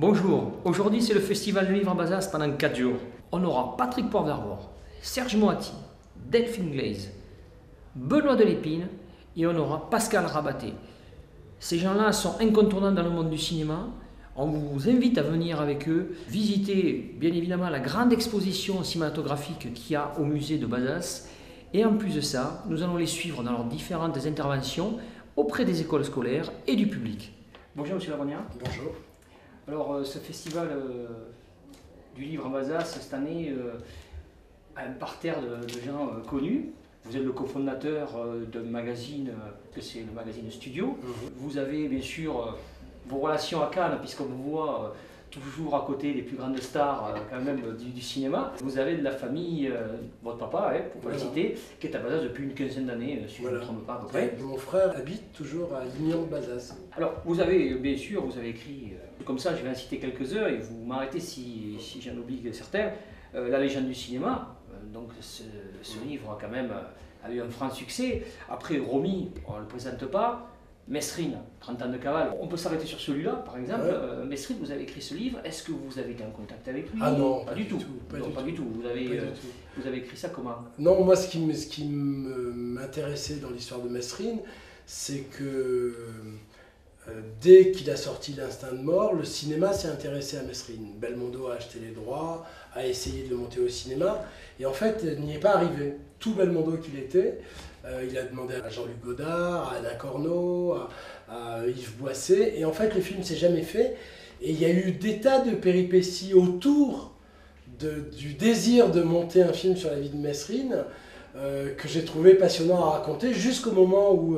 Bonjour, aujourd'hui c'est le festival du livre à Bazas pendant 4 jours. On aura Patrick Poivre d'Arvor, Serge Moati, Delphine Glaise, Benoît Delépine et on aura Pascal Rabaté. Ces gens-là sont incontournables dans le monde du cinéma. On vous invite à venir avec eux, visiter bien évidemment la grande exposition cinématographique qu'il y a au musée de Bazas. Et en plus de ça, nous allons les suivre dans leurs différentes interventions auprès des écoles scolaires et du public. Bonjour Monsieur Laronia. Bonjour. Alors ce festival du livre à Bazas cette année a un parterre de gens connus. Vous êtes le cofondateur d'un magazine, que c'est le magazine Studio. Vous avez bien sûr vos relations à Cannes, puisqu'on vous voit toujours à côté des plus grandes stars quand même du cinéma. Vous avez de la famille, votre papa, pour le citer, qui est à Bazas depuis une quinzaine d'années, si je ne me trompe pas à peu près. Mon frère habite toujours à Lignan de Bazas. Alors vous avez, bien sûr, vous avez écrit, comme ça je vais en citer quelques-uns et vous m'arrêtez si j'en oublie certains, La légende du cinéma. Donc ce livre a quand même a eu un franc succès. Après Romy, on ne le présente pas. Mesrine, 30 ans de cavale. On peut s'arrêter sur celui-là, par exemple. Ouais. Mesrine, vous avez écrit ce livre. Est-ce que vous avez été en contact avec lui? Ah non, pas du tout. Pas du tout. Vous avez écrit ça comment? Non, moi, ce qui m'intéressait dans l'histoire de Mesrine, c'est que dès qu'il a sorti L'Instinct de mort, le cinéma s'est intéressé à Mesrine. Belmondo a acheté les droits, a essayé de le monter au cinéma, et en fait, il n'y est pas arrivé. Tout Belmondo qu'il était, il a demandé à Jean-Luc Godard, à Alain Corneau, à Yves Boisset, et en fait, le film ne s'est jamais fait. Et il y a eu des tas de péripéties autour du désir de monter un film sur la vie de Mesrine, que j'ai trouvé passionnant à raconter, jusqu'au moment où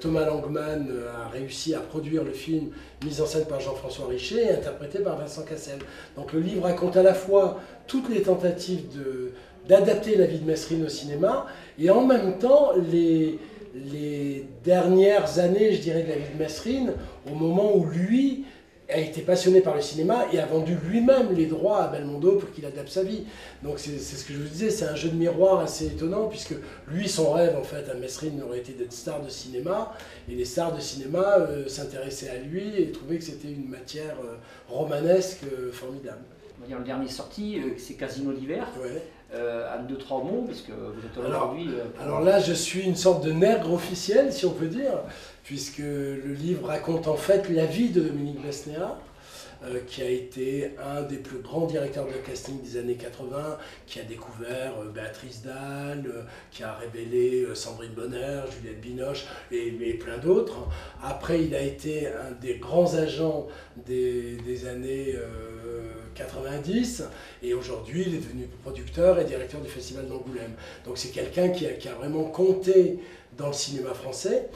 Thomas Langman a réussi à produire le film mis en scène par Jean-François Richer et interprété par Vincent Cassel. Donc le livre raconte à la fois toutes les tentatives d'adapter la vie de Mesrine au cinéma et en même temps les dernières années, je dirais, de la vie de Mesrine, au moment où lui a été passionné par le cinéma et a vendu lui-même les droits à Belmondo pour qu'il adapte sa vie. Donc c'est ce que je vous disais, c'est un jeu de miroir assez étonnant, puisque lui, son rêve en fait à Mesrine aurait été d'être star de cinéma, et les stars de cinéma s'intéressaient à lui et trouvaient que c'était une matière romanesque formidable. On va dire le dernier sorti, c'est Casino d'hiver. Ouais. En 2-3 mots, parce que vous êtes aujourd'hui... Alors là, je suis une sorte de nègre officiel, si on peut dire, puisque le livre raconte en fait la vie de Dominique Besnéard, qui a été un des plus grands directeurs de casting des années 80, qui a découvert Béatrice Dalle, qui a révélé Sandrine Bonner, Juliette Binoche et plein d'autres. Après, il a été un des grands agents des années 90, et aujourd'hui il est devenu producteur et directeur du Festival d'Angoulême. Donc c'est quelqu'un qui a vraiment compté dans le cinéma français.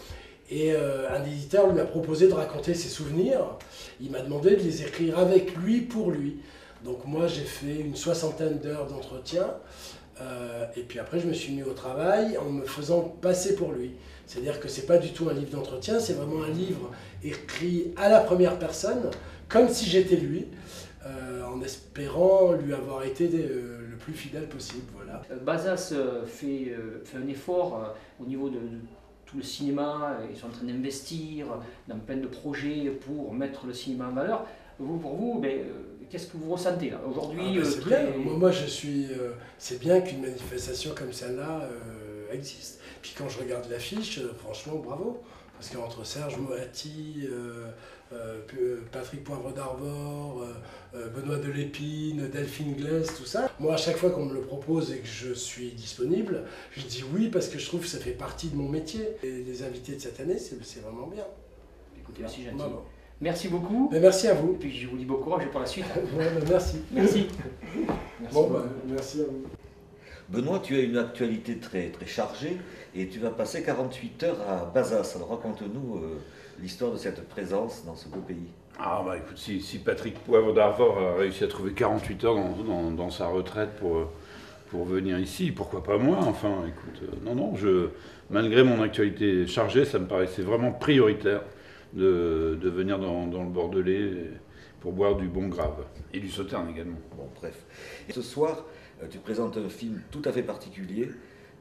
Et un éditeur lui a proposé de raconter ses souvenirs. Il m'a demandé de les écrire avec lui, pour lui. Donc moi j'ai fait une 60aine d'heures d'entretien. Et puis après je me suis mis au travail en me faisant passer pour lui. C'est-à-dire que c'est pas du tout un livre d'entretien, c'est vraiment un livre écrit à la première personne, comme si j'étais lui, en espérant lui avoir été le plus fidèle possible. Voilà. Bazas fait un effort au niveau de tout le cinéma. Ils sont en train d'investir dans plein de projets pour mettre le cinéma en valeur. Pour vous, qu'est-ce que vous ressentez là aujourd'hui? C'est bien. Moi je suis. C'est bien qu'une manifestation comme celle-là existe. Puis quand je regarde l'affiche, franchement, bravo. Parce qu'entre Serge Moati, Patrick Poivre d'Arvor, Benoît Delépine, Delphine Glaise, tout ça, moi à chaque fois qu'on me le propose et que je suis disponible, je dis oui parce que je trouve que ça fait partie de mon métier. Et les invités de cette année, c'est vraiment bien. Écoutez, merci gentil. Merci beaucoup. Mais merci à vous. Et puis je vous dis bon courage pour la suite. Merci. Merci. Bon, merci à vous. Benoît, tu as une actualité très, très chargée et tu vas passer 48 heures à Bazas. Alors raconte-nous l'histoire de cette présence dans ce beau pays. Ah bah écoute, si Patrick Poivre d'Arvor a réussi à trouver 48 heures dans sa retraite pour venir ici, pourquoi pas moi? Enfin écoute, malgré mon actualité chargée, ça me paraissait vraiment prioritaire de venir dans le Bordelais pour boire du bon grave et du sauterne également. Bon, bref. Et ce soir, tu présentes un film tout à fait particulier,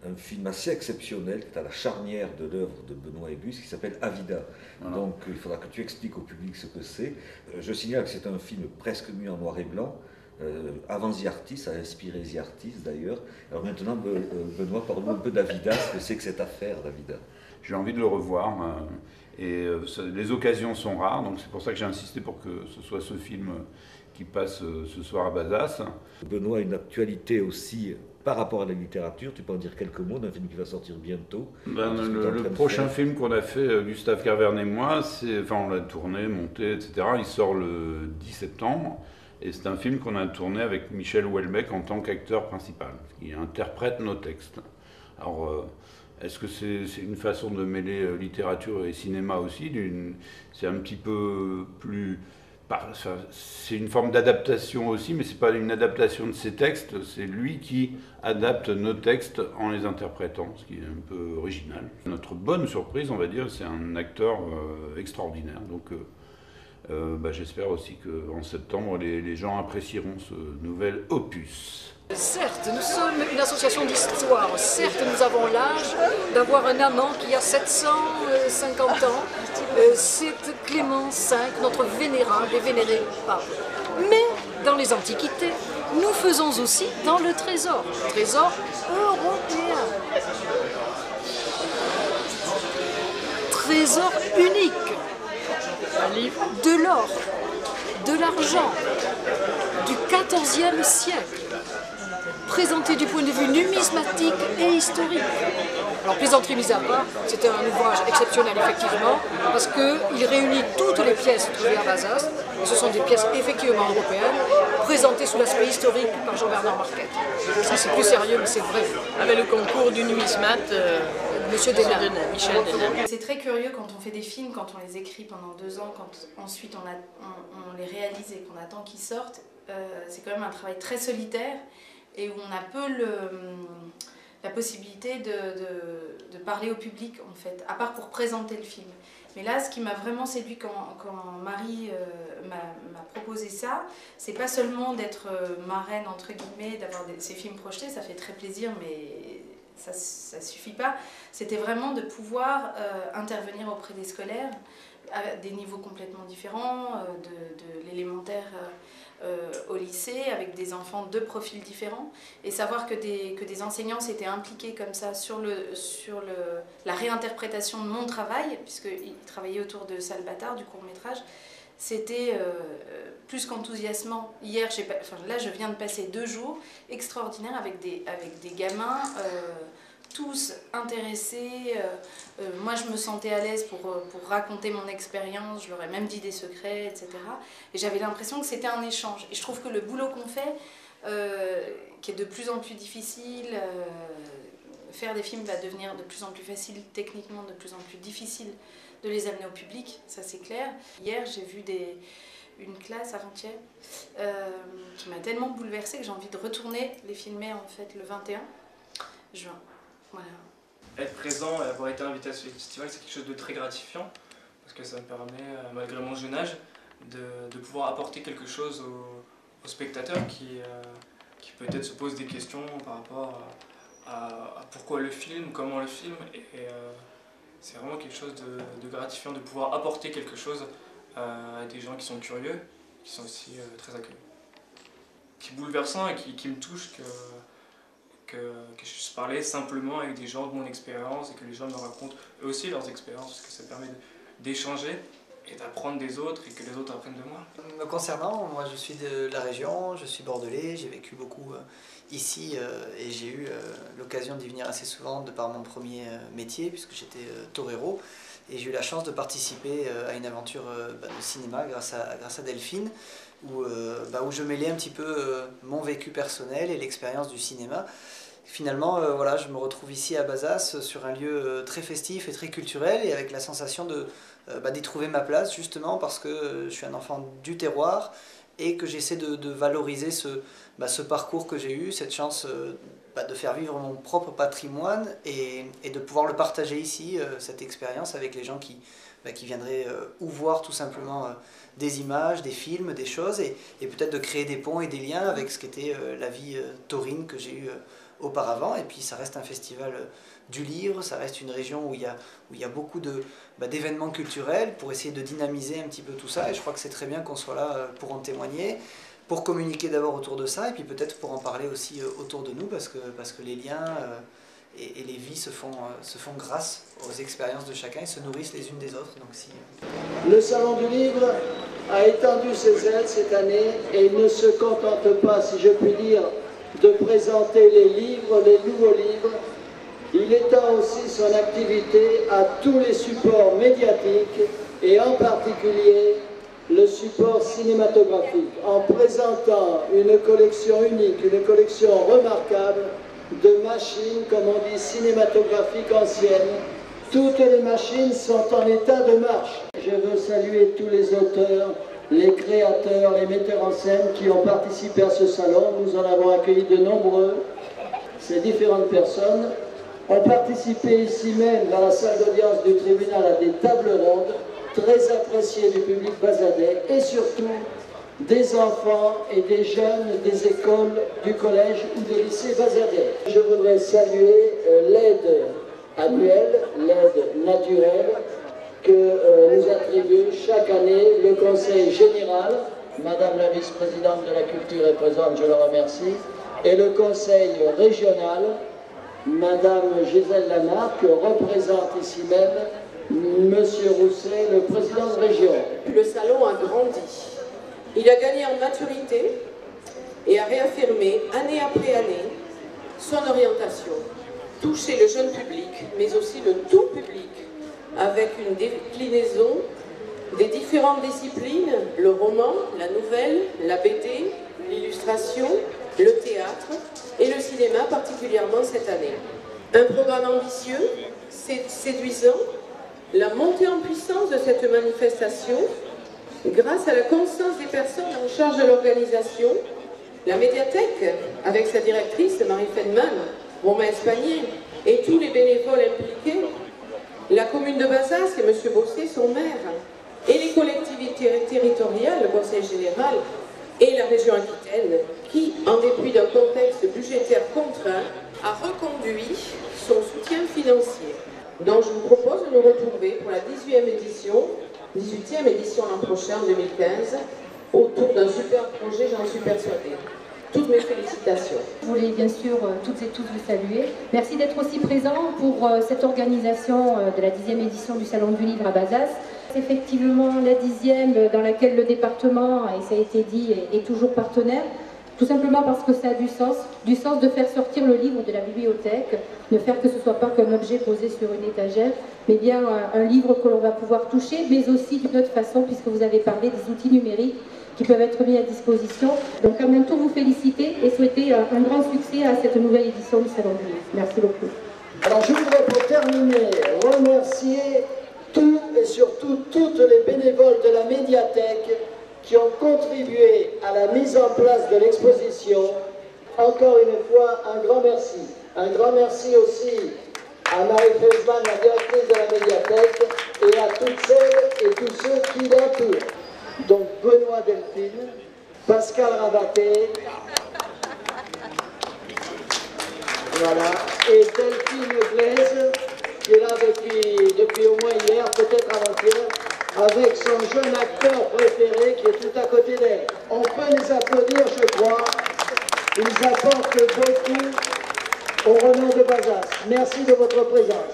un film assez exceptionnel qui est à la charnière de l'œuvre de Benoît Ebus qui s'appelle Avida. Voilà. Donc il faudra que tu expliques au public ce que c'est. Je signale que c'est un film presque mis en noir et blanc. Avant The Artist, ça a inspiré The Artist d'ailleurs. Alors maintenant, Benoît, parle-nous un peu d'Avida, ce que c'est que cette affaire d'Avida. J'ai envie de le revoir. Les occasions sont rares, donc c'est pour ça que j'ai insisté pour que ce soit ce film qui passe ce soir à Bazas. Benoît a une actualité aussi par rapport à la littérature. Tu peux en dire quelques mots d'un film qui va sortir bientôt? Le prochain film qu'on a fait, Gustave Carverne et moi, on l'a tourné, monté, etc. Il sort le 10 septembre. Et c'est un film qu'on a tourné avec Michel Houellebecq en tant qu'acteur principal, qui interprète nos textes. Alors, est-ce que c'est une façon de mêler littérature et cinéma aussi? C'est un petit peu plus... C'est une forme d'adaptation aussi, mais ce n'est pas une adaptation de ses textes, c'est lui qui adapte nos textes en les interprétant, ce qui est un peu original. Notre bonne surprise, on va dire, c'est un acteur extraordinaire. Donc, j'espère aussi qu'en septembre, les gens apprécieront ce nouvel opus. Certes, nous sommes une association d'histoire. Certes, nous avons l'âge d'avoir un amant qui a 750 ans. C'est Clément V, notre vénérable et vénéré pape. Mais dans les antiquités, nous faisons aussi dans le trésor européen. Trésor unique. De l'or, de l'argent, du XIVe siècle, présenté du point de vue numismatique et historique. Alors, plaisanterie mise à part, c'était un ouvrage exceptionnel, effectivement, parce qu'il réunit toutes les pièces trouvées à Bazas, et ce sont des pièces effectivement européennes, présentées sous l'aspect historique par Jean-Bernard Marquette. Ça, c'est plus sérieux, mais c'est vrai. Avec le concours du numismate, Monsieur Denain. Michel Denain. C'est très curieux quand on fait des films, quand on les écrit pendant 2 ans, quand ensuite on les réalise et qu'on attend qu'ils sortent. C'est quand même un travail très solitaire et où on a peu la possibilité de parler au public, en fait, à part pour présenter le film. Mais là, ce qui m'a vraiment séduit quand Marie m'a proposé ça, c'est pas seulement d'être marraine, entre guillemets, d'avoir ces films projetés, ça fait très plaisir, mais ça suffit pas. C'était vraiment de pouvoir intervenir auprès des scolaires à des niveaux complètement différents, de l'élémentaire au lycée, avec des enfants de profils différents, et savoir que des enseignants s'étaient impliqués comme ça sur la réinterprétation de mon travail, puisqu'ils travaillaient autour de Salvatore, du court-métrage. C'était plus qu'enthousiasmant. Hier, là, je viens de passer 2 jours extraordinaires avec des gamins, tous intéressés. Moi, je me sentais à l'aise pour raconter mon expérience, je leur ai même dit des secrets, etc. Et j'avais l'impression que c'était un échange. Et je trouve que le boulot qu'on fait, qui est de plus en plus difficile, faire des films va devenir de plus en plus facile techniquement, de plus en plus difficile de les amener au public, ça c'est clair. Hier, j'ai vu une classe avant-hier qui m'a tellement bouleversée que j'ai envie de retourner les filmer en fait le 21 juin. Voilà. Être présent et avoir été invité à ce festival, c'est quelque chose de très gratifiant parce que ça me permet, malgré mon jeune âge, de pouvoir apporter quelque chose aux spectateurs qui peut-être se posent des questions par rapport à pourquoi le film, comment le film. C'est vraiment quelque chose de gratifiant de pouvoir apporter quelque chose à des gens qui sont curieux, qui sont aussi très accueillants. Qui est bouleversant et qui me touche que je parlais simplement avec des gens de mon expérience et que les gens me racontent eux aussi leurs expériences, parce que ça permet d'échanger et d'apprendre des autres et que les autres apprennent de moi. Me concernant, moi je suis de la région, je suis bordelais, j'ai vécu beaucoup ici et j'ai eu l'occasion d'y venir assez souvent de par mon premier métier puisque j'étais torero, et j'ai eu la chance de participer à une aventure de cinéma grâce à Delphine où je mêlais un petit peu mon vécu personnel et l'expérience du cinéma. Finalement, voilà, je me retrouve ici à Bazas sur un lieu très festif et très culturel et avec la sensation d'y trouver ma place justement parce que je suis un enfant du terroir et que j'essaie de valoriser ce parcours que j'ai eu, cette chance de faire vivre mon propre patrimoine et de pouvoir le partager ici, cette expérience avec les gens qui viendraient ou voir tout simplement des images, des films, des choses et peut-être de créer des ponts et des liens avec ce qu'était la vie taurine que j'ai eu auparavant. Et puis ça reste un festival du livre, ça reste une région où il y a beaucoup d'événements culturels pour essayer de dynamiser un petit peu tout ça. Et je crois que c'est très bien qu'on soit là pour en témoigner, pour communiquer d'abord autour de ça, et puis peut-être pour en parler aussi autour de nous, parce que les liens et les vies se font grâce aux expériences de chacun et se nourrissent les unes des autres. Donc, Le Salon du Livre a étendu ses ailes cette année et il ne se contente pas, si je puis dire, de présenter les livres, les nouveaux livres. Il étend aussi son activité à tous les supports médiatiques et en particulier le support cinématographique, en présentant une collection unique, une collection remarquable de machines, comme on dit, cinématographiques anciennes. Toutes les machines sont en état de marche. Je veux saluer tous les auteurs, les créateurs, les metteurs en scène qui ont participé à ce salon. Nous en avons accueilli de nombreux. Ces différentes personnes ont participé ici même dans la salle d'audience du tribunal à des tables rondes très appréciées du public basadais et surtout des enfants et des jeunes des écoles du collège ou des lycées basadais. Je voudrais saluer l'aide annuelle, l'aide naturelle que nous attribue chaque année le Conseil général. Madame la vice-présidente de la culture est présente, je le remercie, et le Conseil régional. Madame Gisèle Lamarck représente ici même Monsieur Rousset, le président de région. Le salon a grandi. Il a gagné en maturité et a réaffirmé année après année son orientation. Toucher le jeune public, mais aussi le tout public, avec une déclinaison des différentes disciplines, le roman, la nouvelle, la BD, l'illustration, le théâtre et le cinéma particulièrement cette année. Un programme ambitieux, séduisant, la montée en puissance de cette manifestation, grâce à la constance des personnes en charge de l'organisation, la médiathèque, avec sa directrice Marie Feldman, Romain Espagnier, et tous les bénévoles impliqués, la commune de Bazas et M. Bossé, son maire, et les collectivités territoriales, le Conseil général, et la région Aquitaine, qui, en dépit d'un contexte budgétaire contraint, a reconduit son soutien financier. Donc je vous propose de nous retrouver pour la 18e édition l'an prochain, en 2015, autour d'un super projet, j'en suis persuadée. Toutes mes félicitations. Je voulais bien sûr toutes et tous vous saluer. Merci d'être aussi présents pour cette organisation de la 10e édition du Salon du Livre à Bazas. C'est effectivement la 10e dans laquelle le département, et ça a été dit, est toujours partenaire. Tout simplement parce que ça a du sens de faire sortir le livre de la bibliothèque, ne faire que ce ne soit pas qu'un objet posé sur une étagère, mais bien un livre que l'on va pouvoir toucher, mais aussi d'une autre façon, puisque vous avez parlé des outils numériques qui peuvent être mis à disposition. Donc à mon tour, vous féliciter et souhaiter un grand succès à cette nouvelle édition du Salon du Livre. Merci beaucoup. Alors je voudrais pour terminer remercier tous et surtout toutes les bénévoles de la médiathèque qui ont contribué à la mise en place de l'exposition. Encore une fois, un grand merci. Un grand merci aussi à Marie Feldman, la directrice de la médiathèque, et à toutes celles et tous ceux qui l'entourent. Donc Benoît Delphine, Pascal Rabaté, voilà, et Delphine Glaise, qui est là depuis au moins hier, peut-être avant-hier, avec son jeune acteur préféré qui est tout à côté d'elle. On peut les applaudir, je crois. Ils apportent beaucoup au renom de Bazas. Merci de votre présence.